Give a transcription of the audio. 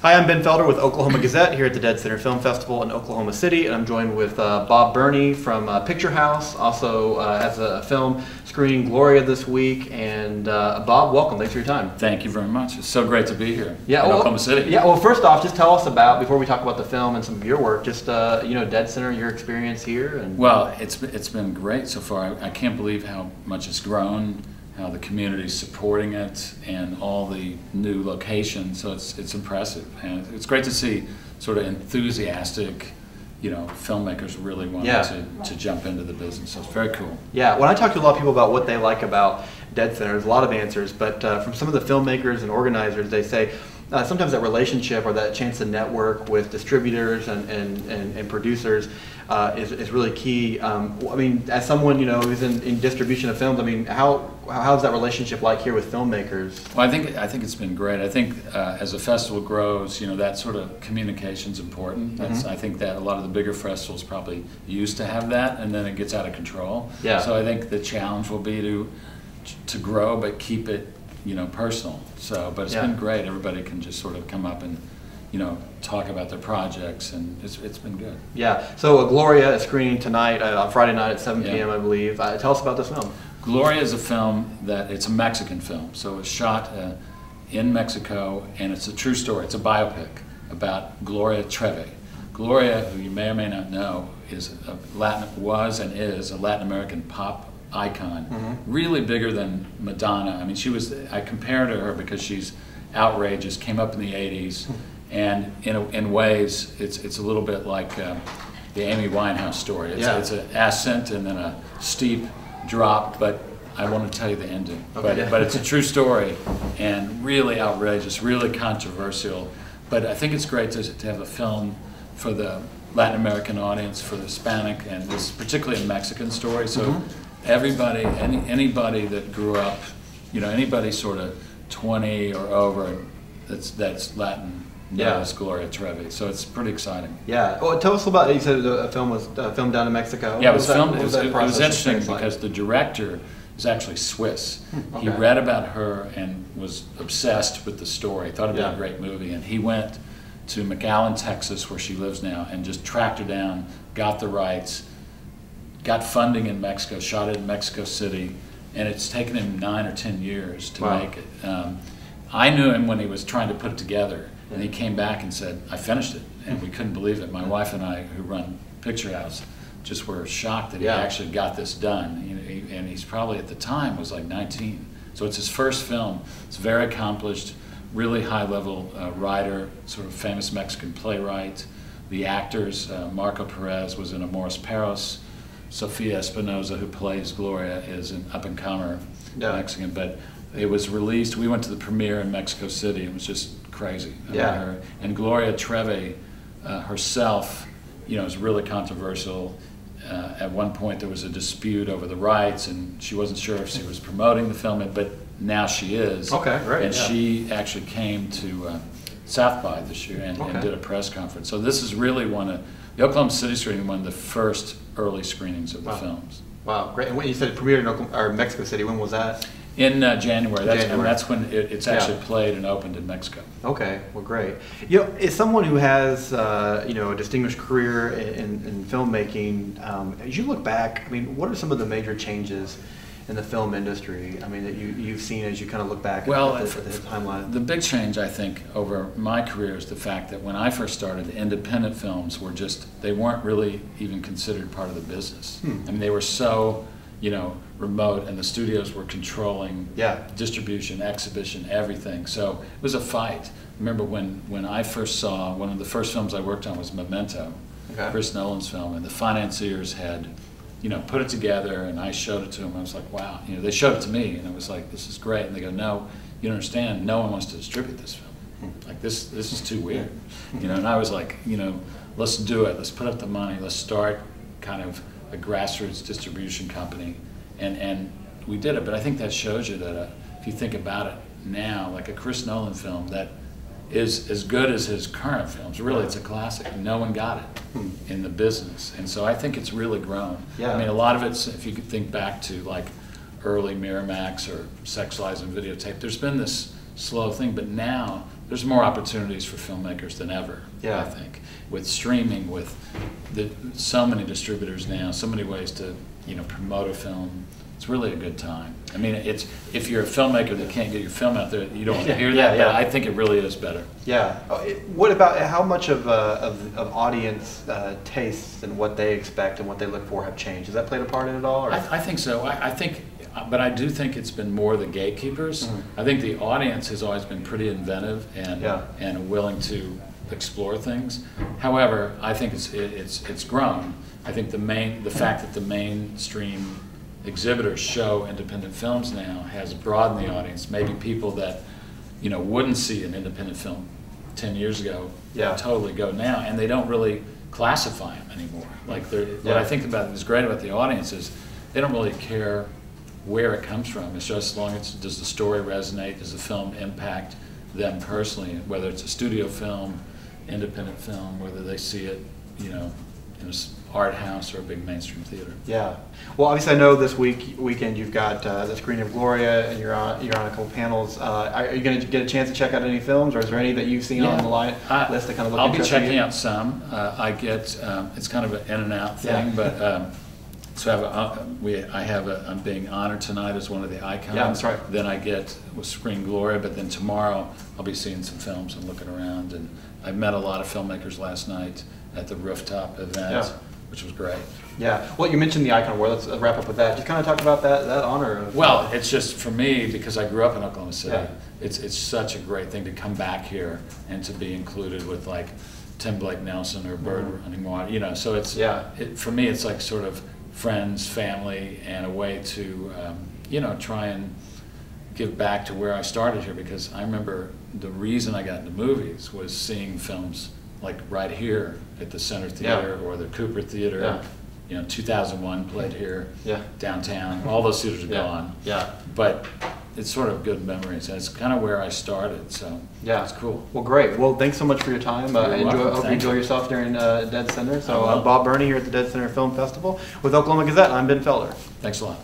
Hi, I'm Ben Felder with Oklahoma Gazette here at the deadCENTER Film Festival in Oklahoma City, and I'm joined with Bob Berney from Picturehouse, also has a film screening Gloria this week. And Bob, welcome. Thanks for your time. Thank you very much. It's so great to be here in well, Oklahoma City. Yeah, well, first off, just tell us about, before we talk about the film and some of your work, just deadCENTER, your experience here. And well, it's been great so far. I can't believe how much it's grown, how the community's supporting it, and all the new locations. So it's impressive, and it's great to see sort of enthusiastic, filmmakers really wanting to jump into the business. So it's very cool. Yeah, when I talk to a lot of people about what they like about deadCENTER, there's a lot of answers, but from some of the filmmakers and organizers, they say sometimes that relationship or that chance to network with distributors and producers is really key. I mean, as someone who's in distribution of films, I mean, how's that relationship like here with filmmakers? Well, I think it's been great. I think as a festival grows, that sort of communication's important. I think that a lot of the bigger festivals probably used to have that, and then it gets out of control. Yeah. So I think the challenge will be to grow but keep it personal. So, but it's been great. Everybody can just sort of come up and talk about their projects, and it's been good. Yeah. So Gloria is screening tonight on Friday night at 7 p.m. I believe. Tell us about this film. Gloria is a film it's a Mexican film. So it's shot in Mexico, and it's a true story. It's a biopic about Gloria Trevi. Gloria, who you may or may not know, was and is a Latin American pop icon, really bigger than Madonna. I mean, I compare to her because she's outrageous, came up in the 80s, and in ways it's a little bit like the Amy Winehouse story. It's an ascent and then a steep drop, but I want to tell you the ending. Okay. But it's a true story, and really outrageous, really controversial. But I think it's great to have a film for the Latin American audience, for the Hispanic, and this particularly a Mexican story. So everybody, anybody that grew up, anybody sort of 20 or over that's Latin knows Gloria Trevi. So it's pretty exciting. Yeah. Well, tell us about. You said the film was filmed down in Mexico. Yeah, it was filmed. It was interesting because the director is actually Swiss. He read about her and was obsessed with the story. Thought it'd be a great movie, and he went to McAllen, Texas, where she lives now, and just tracked her down, got the rights, got funding in Mexico, shot it in Mexico City, and it's taken him 9 or 10 years to make it. I knew him when he was trying to put it together, and he came back and said, I finished it, and we couldn't believe it. My wife and I, who run Picturehouse, just were shocked that he actually got this done. And he's probably, at the time, was like 19. So it's his first film. It's very accomplished, really high-level writer, sort of famous Mexican playwright. The actors, Marco Perez was in Amores Perros. Sofia Espinosa, who plays Gloria, is an up-and-comer Mexican. But it was released. We went to the premiere in Mexico City. It was just crazy. And Gloria Trevi herself, is really controversial. At one point, there was a dispute over the rights, and she wasn't sure if she was promoting the film, but now she is. Okay, great. And she actually came to South by this year and did a press conference. So this is really the Oklahoma City screening, one of the first early screenings of the films. Wow, great. And when you said it premiered in Mexico City, when was that? In January. And that's when it's actually played and opened in Mexico. Okay, well, great. As someone who has a distinguished career in filmmaking, as you look back, I mean, what are some of the major changes in the film industry? I mean, that you've seen as you kind of look back at the timeline. The big change, I think, over my career is the fact that when I first started, the independent films were they weren't really even considered part of the business. I mean, they were so remote, and the studios were controlling distribution, exhibition, everything. So it was a fight. I remember when I first saw, one of the first films I worked on was Memento, Chris Nolan's film, and the financiers had put it together, and I showed it to them. I was like, wow. They showed it to me, and I was like, this is great. And they go, no, you don't understand. No one wants to distribute this film. Like, this is too weird. And I was like, let's do it. Let's put up the money. Let's start kind of a grassroots distribution company. And we did it. But I think that shows you that if you think about it now, like a Chris Nolan film that is as good as his current films. Really, it's a classic. No one got it in the business, and so I think it's really grown. I mean, a lot of it's, if you could think back to like early Miramax or Sex, Lies, and Videotape, there's been this slow thing, but now there's more opportunities for filmmakers than ever, yeah. I think. With streaming, with so many distributors now, so many ways to promote a film. It's really a good time. I mean, if you're a filmmaker that can't get your film out there, you don't want to hear that, but I think it really is better. Yeah. What about how much of audience tastes and what they expect and what they look for have changed? Has that played a part in it all? Or? I think so. But I do think it's been more the gatekeepers. Mm-hmm. I think the audience has always been pretty inventive and willing to explore things. However, I think it's grown. I think the fact that the mainstream exhibitors show independent films now has broadened the audience. Maybe people that wouldn't see an independent film 10 years ago totally go now, and they don't really classify them anymore. Like what I think is great about the audience is they don't really care where it comes from. It's just as long as does the story resonate, does the film impact them personally, whether it's a studio film, independent film, whether they see it in an art house or a big mainstream theater. Yeah. Well, obviously, I know this weekend you've got the screening of Gloria, and you're on a couple panels. Are you going to get a chance to check out any films, or is there any that you've seen on the lite list that kind of look interesting? I'll be checking out some. I get it's kind of an in and out thing, but so I'm being honored tonight as one of the icons. Yeah, that's right. Then I was screening Gloria, but then tomorrow I'll be seeing some films and looking around. And I met a lot of filmmakers last night at the rooftop event, which was great. Yeah. Well, you mentioned the Icon Award. Let's wrap up with that. Just kind of talk about that honor. Well, it's just for me because I grew up in Oklahoma City. Yeah. It's such a great thing to come back here and to be included with like Tim Blake Nelson or Bird Running Water. So it's for me it's like sort of friends, family, and a way to try and give back to where I started here, because I remember the reason I got into movies was seeing films like right here at the Center Theater or the Cooper Theater. 2001 played here downtown. All those theaters are gone. Yeah. But it's sort of good memories, and it's kind of where I started, so it's cool. Well, great. Well, thanks so much for your time. Hope you enjoy yourself during deadCENTER. So Bob Berney here at the deadCENTER Film Festival with Oklahoma Gazette. I'm Ben Felder. Thanks a lot.